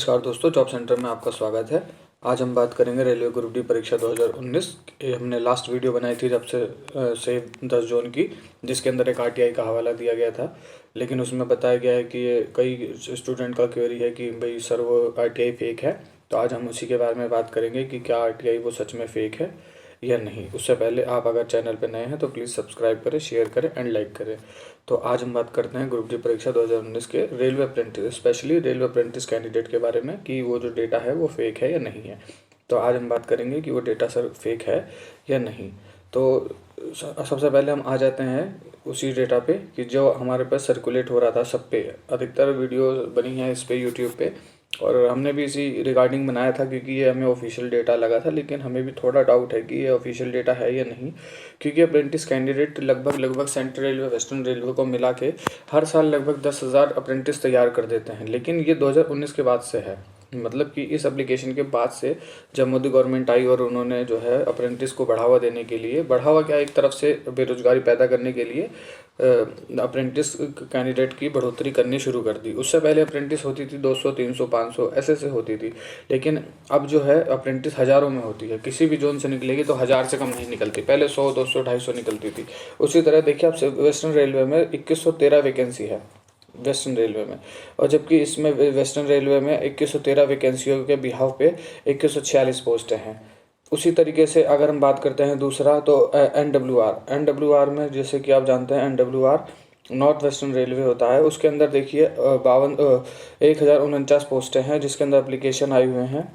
नमस्कार दोस्तों, job centre में आपका स्वागत है। आज हम बात करेंगे रेलवे ग्रुप डी परीक्षा 2019। ये हमने लास्ट वीडियो बनाई थी जब से 10 जून की, जिसके अंदर एक आरटीआई का हवाला दिया गया था। लेकिन उसमें बताया गया है कि ये कई स्टूडेंट का क्वेरी है कि भाई सर वो आरटीआई फेक है। तो आज हम उसी के बारे में बात करेंगे कि क्या आरटीआई वो सच में फेक है या नहीं। उससे पहले आप अगर चैनल पर नए हैं तो प्लीज़ सब्सक्राइब करें, शेयर करें एंड लाइक करें। तो आज हम बात करते हैं ग्रुप डी परीक्षा 2019 के railway apprentice, specially railway apprentice candidate के बारे में कि वो जो डेटा है वो फेक है या नहीं है। तो आज हम बात करेंगे कि वो डेटा सर फेक है या नहीं। तो सबसे पहले हम आ जाते हैं उसी डेटा पे कि जो हमारे पास सर्कुलेट हो रहा था सब पे। अधिकतर वीडियो बनी है इस पे यूट्यूब पे, और हमने भी इसी रिगार्डिंग बनाया था क्योंकि ये हमें ऑफिशियल डेटा लगा था। लेकिन हमें भी थोड़ा डाउट है कि ये ऑफिशियल डेटा है या नहीं, क्योंकि अप्रेंटिस कैंडिडेट लगभग सेंट्रल रेलवे, वेस्टर्न रेलवे को मिला के हर साल लगभग 10,000 अप्रेंटिस तैयार कर देते हैं। लेकिन ये 2019 के बाद से है, मतलब कि इस एप्लीकेशन के बाद से जब मोदी गवर्नमेंट आई और उन्होंने जो है अप्रेंटिस को बढ़ावा देने के लिए, बढ़ावा क्या, एक तरफ से बेरोजगारी पैदा करने के लिए अप्रेंटिस कैंडिडेट की बढ़ोतरी करनी शुरू कर दी। उससे पहले अप्रेंटिस होती थी 200, 300, 500 ऐसे होती थी। लेकिन अब जो है अप्रेंटिस हज़ारों में होती है। किसी भी जोन से निकलेगी तो 1000 से कम नहीं निकलती। पहले 100, 200, 250 निकलती थी। उसी तरह देखिए आप वेस्टर्न रेलवे में 2113 वैकेंसी है वेस्टर्न रेलवे में, और जबकि इसमें वेस्टर्न रेलवे में 2113 वैकेंसियों के बिहाव पे 2146 पोस्टें हैं। उसी तरीके से अगर हम बात करते हैं दूसरा तो एनडब्ल्यूआर में, जैसे कि आप जानते हैं एनडब्ल्यूआर नॉर्थ वेस्टर्न रेलवे होता है। उसके अंदर देखिए 1049 पोस्टें हैं, जिसके अंदर एप्लीकेशन आए हुए हैं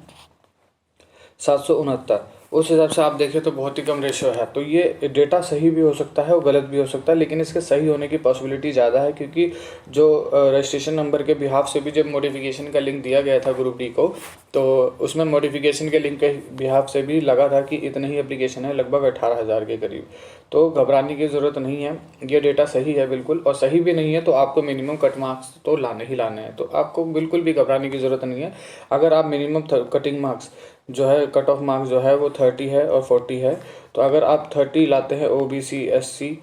769। उस हिसाब से आप देखें तो बहुत ही कम रेशियो है। तो ये डेटा सही भी हो सकता है और गलत भी हो सकता है, लेकिन इसके सही होने की पॉसिबिलिटी ज़्यादा है, क्योंकि जो रजिस्ट्रेशन नंबर के बिहाफ से भी जब मॉडिफिकेशन का लिंक दिया गया था ग्रुप डी को, तो उसमें मॉडिफिकेशन के लिंक के बिहाफ से भी लगा था कि इतने ही एप्लीकेशन है, लगभग 18,000 के करीब। तो घबराने की ज़रूरत नहीं है, ये डेटा सही है बिल्कुल। और सही भी नहीं है तो आपको मिनिमम कट मार्क्स तो लाने ही लाने हैं, तो आपको बिल्कुल भी घबराने की ज़रूरत नहीं है। अगर आप मिनिमम कटिंग मार्क्स जो है, कट ऑफ मार्क्स जो है वो 30 है और 40 है, तो अगर आप 30 लाते हैं ओबीसी, एससी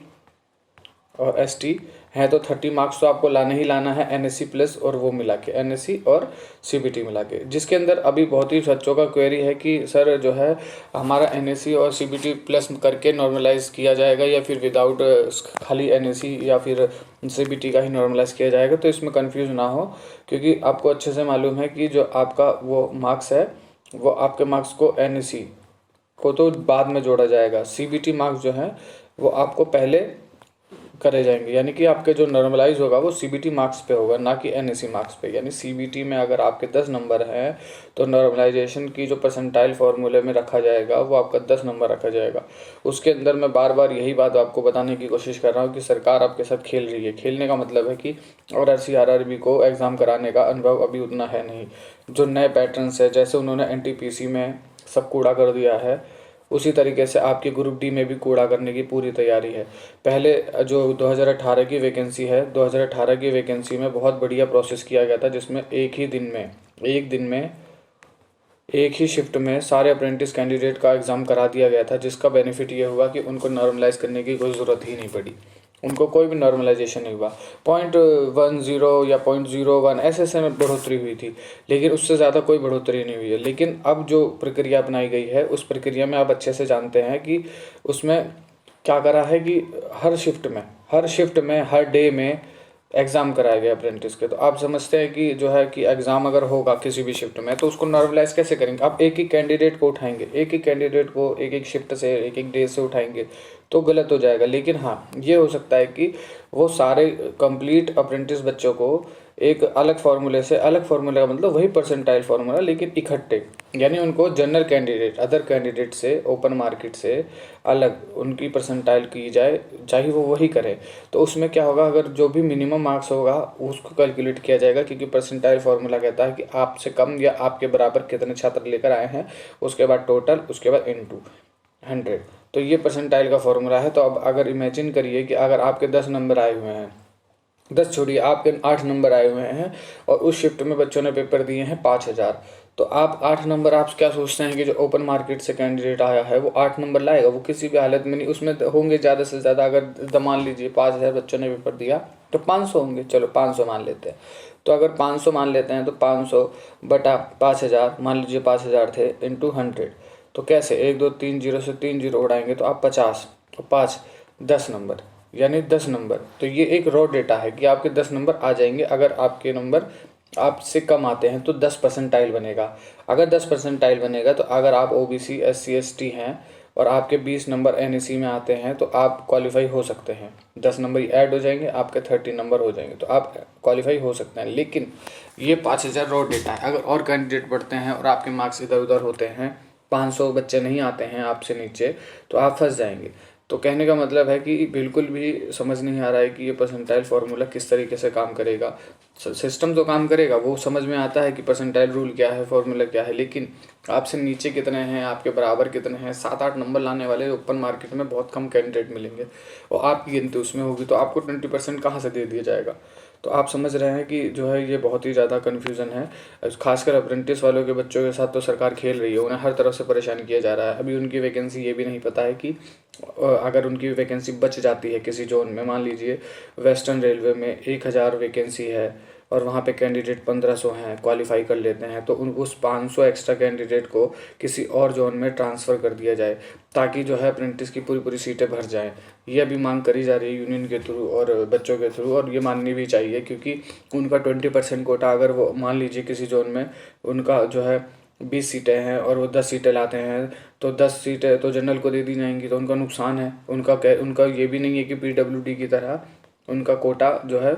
और एसटी हैं तो 30 मार्क्स तो आपको लाना ही लाना है एनएससी प्लस और वो मिला के, एनएससी और सीबीटी मिला के। जिसके अंदर अभी बहुत ही बच्चों का क्वेरी है कि सर जो है हमारा एनएससी और सीबीटी प्लस करके नॉर्मलाइज किया जाएगा या फिर विदाउट खाली एनएससी या फिर सीबीटी का ही नॉर्मलाइज किया जाएगा। तो इसमें कन्फ्यूज ना हो, क्योंकि आपको अच्छे से मालूम है कि जो आपका वो मार्क्स है वो आपके मार्क्स को एनएससी को तो बाद में जोड़ा जाएगा। सीबीटी मार्क्स जो है वो आपको पहले करे जाएंगे, यानी कि आपके जो नॉर्मलाइज होगा वो सीबीटी मार्क्स पे होगा, ना कि एनएससी मार्क्स पे। यानी सीबीटी में अगर आपके 10 नंबर हैं तो नॉर्मलाइजेशन की जो परसेंटाइल फार्मूले में रखा जाएगा वो आपका 10 नंबर रखा जाएगा। उसके अंदर मैं बार बार यही बात आपको बताने की कोशिश कर रहा हूँ कि सरकार आपके साथ खेल रही है। खेलने का मतलब है कि और आरआरबी को एग्ज़ाम कराने का अनुभव अभी उतना है नहीं। जो नए पैटर्न्स है, जैसे उन्होंने एनटीपीसी में सब कूड़ा कर दिया है, उसी तरीके से आपके ग्रुप डी में भी कूड़ा करने की पूरी तैयारी है। पहले जो 2018 की वैकेंसी है, 2018 की वैकेंसी में बहुत बढ़िया प्रोसेस किया गया था, जिसमें एक दिन में एक ही शिफ्ट में सारे अप्रेंटिस कैंडिडेट का एग्ज़ाम करा दिया गया था, जिसका बेनिफिट ये हुआ कि उनको नॉर्मलाइज करने की कोई ज़रूरत ही नहीं पड़ी। उनको कोई भी नॉर्मलाइजेशन नहीं हुआ। 0.10 या 0.01 ऐसे में बढ़ोतरी हुई थी, लेकिन उससे ज़्यादा कोई बढ़ोतरी नहीं हुई है। लेकिन अब जो प्रक्रिया अपनाई गई है उस प्रक्रिया में आप अच्छे से जानते हैं कि उसमें क्या करा है कि हर शिफ्ट में हर डे में एग्ज़ाम कराया गया अप्रेंटिस के। तो आप समझते हैं कि जो है कि एग्ज़ाम अगर होगा किसी भी शिफ्ट में तो उसको नॉर्मलाइज कैसे करेंगे। आप एक ही कैंडिडेट को उठाएंगे, एक एक कैंडिडेट को एक एक शिफ्ट से, एक एक डे से उठाएंगे तो गलत हो जाएगा। लेकिन हाँ, ये हो सकता है कि वो सारे कंप्लीट अप्रेंटिस बच्चों को एक अलग फार्मूले से, अलग फार्मूले का मतलब वही परसेंटाइल फार्मूला, लेकिन इकट्ठे, यानी उनको जनरल कैंडिडेट, अदर कैंडिडेट से, ओपन मार्केट से अलग उनकी परसेंटाइल की जाए, चाहे वो वही करे। तो उसमें क्या होगा, अगर जो भी मिनिमम मार्क्स होगा उसको कैलकुलेट किया जाएगा, क्योंकि परसेंटाइल फार्मूला कहता है कि आपसे कम या आपके बराबर कितने छात्र लेकर आए हैं, उसके बाद टोटल, उसके बाद इनटू 100। तो ये परसेंटाइल का फॉर्मूला है। तो अब अगर इमेजिन करिए कि अगर आपके 10 नंबर आए हुए हैं, 10 छोड़िए, आपके 8 नंबर आए हुए हैं और उस शिफ्ट में बच्चों ने पेपर दिए हैं 5,000, तो आप 8 नंबर, आप क्या सोचते हैं कि जो ओपन मार्केट से कैंडिडेट आया है वो 8 नंबर लाएगा? वो किसी भी हालत में नहीं। उसमें होंगे ज़्यादा से ज़्यादा, अगर मान लीजिए 5,000 बच्चों ने पेपर दिया तो 500 होंगे, चलो 500 मान लेते हैं। तो अगर 500 मान लेते हैं तो 500 बटा 5000, मान लीजिए 5000 थे, इंटू 100। तो कैसे, 1 2 3 जीरो से 3 जीरो उड़ाएंगे तो आप 50, तो 5 10 नंबर, यानी 10 नंबर। तो ये एक रॉ डेटा है कि आपके 10 नंबर आ जाएंगे। अगर आपके नंबर आपसे कम आते हैं तो 10 परसेंटाइल बनेगा। अगर 10 परसेंटाइल बनेगा तो अगर आप OBC SC ST हैं और आपके 20 नंबर NEC में आते हैं तो आप क्वालिफाई हो सकते हैं। 10 नंबर ऐड हो जाएंगे, आपके 30 नंबर हो जाएंगे, तो आप क्वालिफाई हो सकते हैं। लेकिन ये 5000 रॉ डेटा है। अगर और कैंडिडेट बढ़ते हैं और आपके मार्क्स इधर उधर होते हैं, 500 बच्चे नहीं आते हैं आपसे नीचे, तो आप फंस जाएंगे। तो कहने का मतलब है कि बिल्कुल भी समझ नहीं आ रहा है कि ये परसेंटाइल फार्मूला किस तरीके से काम करेगा। सिस्टम तो काम करेगा, वो समझ में आता है कि परसेंटाइल रूल क्या है, फार्मूला क्या है, लेकिन आपसे नीचे कितने हैं, आपके बराबर कितने हैं, 7-8 नंबर लाने वाले ओपन मार्केट में बहुत कम कैंडिडेट मिलेंगे और आपकी गिनती उसमें होगी, तो आपको 20% कहाँ से दे दिया जाएगा। तो आप समझ रहे हैं कि जो है ये बहुत ही ज़्यादा कन्फ्यूज़न है। खासकर अप्रेंटिस वालों के बच्चों के साथ तो सरकार खेल रही है, उन्हें हर तरफ से परेशान किया जा रहा है। अभी उनकी वैकेंसी ये भी नहीं पता है कि अगर उनकी वैकेंसी बच जाती है किसी जोन में, मान लीजिए वेस्टर्न रेलवे में 1000 वैकेंसी है और वहाँ पे कैंडिडेट 1500 हैं, क्वालिफाई कर लेते हैं, तो उस 500 एक्स्ट्रा कैंडिडेट को किसी और जोन में ट्रांसफ़र कर दिया जाए ताकि जो है अप्रेंटिस की पूरी पूरी सीटें भर जाएं। ये अभी मांग करी जा रही है यूनियन के थ्रू और बच्चों के थ्रू, और ये माननी भी चाहिए क्योंकि उनका 20% कोटा, अगर वो मान लीजिए किसी जोन में उनका जो है 20 सीटें हैं और वो 10 सीटें लाते हैं, तो 10 सीटें तो जनरल को दे दी जाएंगी, तो उनका नुकसान है। उनका ये भी नहीं है कि PWD की तरह उनका कोटा जो है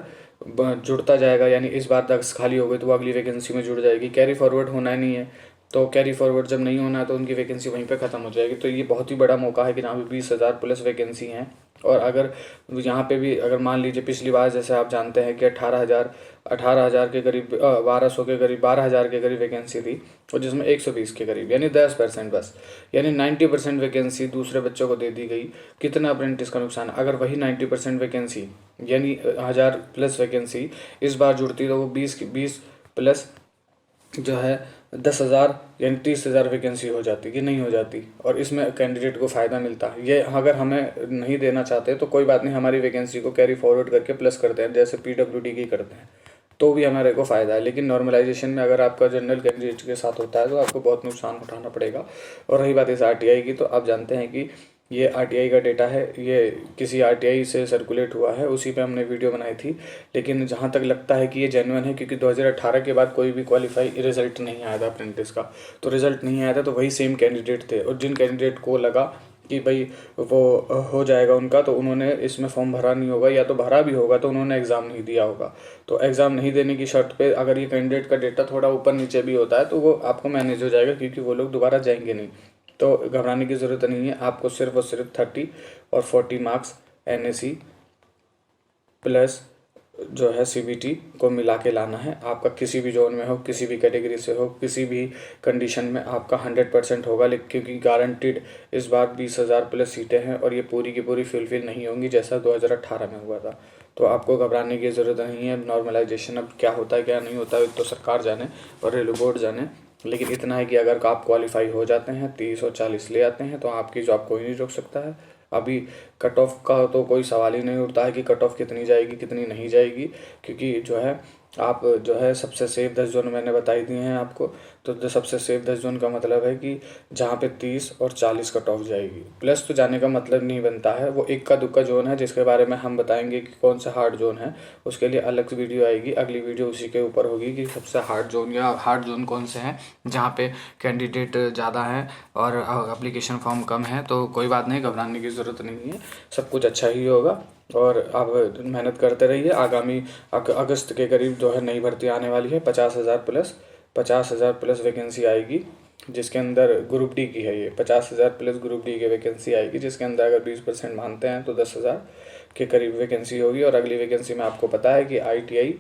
जुड़ता जाएगा, यानी इस बार 10 खाली हो गई तो वो अगली वैकेंसी में जुड़ जाएगी। कैरी फॉरवर्ड होना ही नहीं है, तो कैरी फॉरवर्ड जब नहीं होना है तो उनकी वैकेंसी वहीं पे ख़त्म हो जाएगी। तो ये बहुत ही बड़ा मौका है कि यहाँ पे 20,000 प्लस वैकेंसी हैं। और अगर यहाँ पे भी अगर मान लीजिए पिछली बार जैसे आप जानते हैं कि 18,000 के करीब 1200 के करीब 12,000 के करीब वैकेंसी थी, और जिसमें 120 के करीब यानी 10% बस, यानी 90% वैकेंसी दूसरे बच्चों को दे दी गई। कितना अप्रेंटिस का नुकसान। अगर वही 90% वैकेंसी यानी 1000 प्लस वैकेंसी इस बार जुड़ती तो वो 20 प्लस जो है 10,000 यानी 30,000 वैकेंसी हो जाती कि नहीं हो जाती, और इसमें कैंडिडेट को फ़ायदा मिलता। ये अगर हमें नहीं देना चाहते तो कोई बात नहीं, हमारी वैकेंसी को कैरी फॉरवर्ड करके प्लस करते हैं जैसे PWD की करते हैं, तो भी हमारे को फ़ायदा है। लेकिन नॉर्मलाइजेशन में अगर आपका जनरल कैंडिडेट के साथ होता है तो आपको बहुत नुकसान उठाना पड़ेगा। और रही बात इस RTI की, तो आप जानते हैं कि ये RTI का डेटा है, ये किसी RTI से सर्कुलेट हुआ है, उसी पे हमने वीडियो बनाई थी। लेकिन जहाँ तक लगता है कि ये जेन्युइन है, क्योंकि 2018 के बाद कोई भी क्वालिफाई रिजल्ट नहीं आया था अप्रेंटिस का, तो रिजल्ट नहीं आया था तो वही सेम कैंडिडेट थे, और जिन कैंडिडेट को लगा कि भाई वो हो जाएगा उनका, तो उन्होंने इसमें फॉर्म भरा नहीं होगा, या तो भरा भी होगा तो उन्होंने एग्ज़ाम नहीं दिया होगा। तो एग्ज़ाम नहीं देने की शर्त पे अगर ये कैंडिडेट का डेटा थोड़ा ऊपर नीचे भी होता है तो वो आपको मैनेज हो जाएगा, क्योंकि वो लोग दोबारा जाएंगे नहीं। तो घबराने की ज़रूरत नहीं है, आपको सिर्फ और सिर्फ 30 और 40 मार्क्स NAC प्लस जो है CBT को मिला के लाना है। आपका किसी भी जोन में हो, किसी भी कैटेगरी से हो, किसी भी कंडीशन में आपका 100% होगा। लेकिन क्योंकि गारंटीड इस बार 20,000 प्लस सीटें हैं और ये पूरी की पूरी फुलफिल नहीं होंगी जैसा 2018 में हुआ था। तो आपको घबराने की ज़रूरत नहीं है। नॉर्मलाइजेशन अब क्या होता है क्या नहीं होता है तो सरकार जाने और रेलवे बोर्ड जाने, लेकिन इतना है कि अगर आप क्वालिफाई हो जाते हैं, 30 और 40 ले आते हैं, तो आपकी जॉब कोई नहीं रोक सकता है। अभी कट ऑफ का तो कोई सवाल ही नहीं उठता है कि कट ऑफ कितनी जाएगी कितनी नहीं जाएगी, क्योंकि जो है आप जो है सबसे सेफ 10 जोन मैंने बताई दिए हैं आपको। तो सबसे सेफ 10 जोन का मतलब है कि जहाँ पे 30 और 40 कट ऑफ जाएगी। प्लस तो जाने का मतलब नहीं बनता है, वो इक्का दुक्का जोन है जिसके बारे में हम बताएंगे कि कौन सा हार्ड जोन है। उसके लिए अलग से वीडियो आएगी, अगली वीडियो उसी के ऊपर होगी कि सबसे हार्ड जोन या हार्ड जोन कौन से हैं जहाँ पे कैंडिडेट ज़्यादा हैं और एप्लीकेशन फॉर्म कम है। तो कोई बात नहीं, घबराने की ज़रूरत नहीं है, सब कुछ अच्छा ही होगा। और आप मेहनत करते रहिए। आगामी अगस्त के करीब जो है नई भर्ती आने वाली है, 50,000 प्लस वैकेंसी आएगी, जिसके अंदर ग्रुप डी की है। ये 50,000 प्लस ग्रुप डी की वैकेंसी आएगी, जिसके अंदर अगर 20% मानते हैं तो 10,000 के करीब वैकेंसी होगी। और अगली वैकेंसी में आपको पता है कि ITI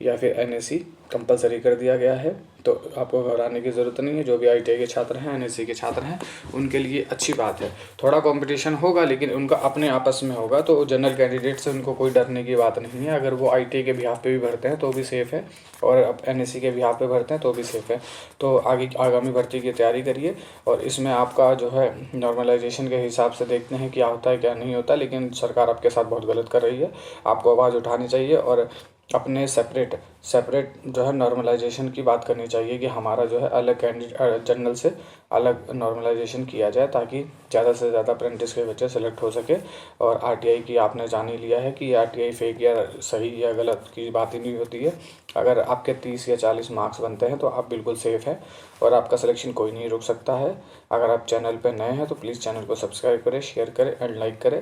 या फिर NAC कंपलसरी कर दिया गया है, तो आपको घबराने की ज़रूरत नहीं है। जो भी ITI के छात्र हैं, NAC के छात्र हैं, उनके लिए अच्छी बात है। थोड़ा कंपटीशन होगा लेकिन उनका अपने आपस में होगा, तो जनरल कैंडिडेट से उनको कोई डरने की बात नहीं है। अगर वो ITI के बिहाफ पे भी भरते हैं तो भी सेफ़ है, और NAC के बिहाफ पे भरते हैं तो भी सेफ़ है। तो आगामी भर्ती की तैयारी करिए, और इसमें आपका जो है नॉर्मलाइजेशन के हिसाब से देखते हैं क्या होता है क्या नहीं होता। लेकिन सरकार आपके साथ बहुत गलत कर रही है, आपको आवाज़ उठानी चाहिए और अपने सेपरेट जो है नॉर्मलाइजेशन की बात करनी चाहिए कि हमारा जो है अलग कैंडिडेट जनरल से अलग नॉर्मलाइजेशन किया जाए, ताकि ज़्यादा से ज़्यादा अप्रेंटिस के बच्चे सेलेक्ट हो सके। और आरटीआई की आपने जान ही लिया है कि आरटीआई फेक या सही या गलत की बात ही नहीं होती है। अगर आपके 30 या 40 मार्क्स बनते हैं तो आप बिल्कुल सेफ़ हैं और आपका सिलेक्शन कोई नहीं रोक सकता है। अगर आप चैनल पर नए हैं तो प्लीज़ चैनल को सब्सक्राइब करें, शेयर करें एंड लाइक करें।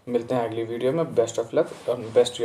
मिलते हैं अगली वीडियो में। बेस्ट ऑफ लक और बेस्ट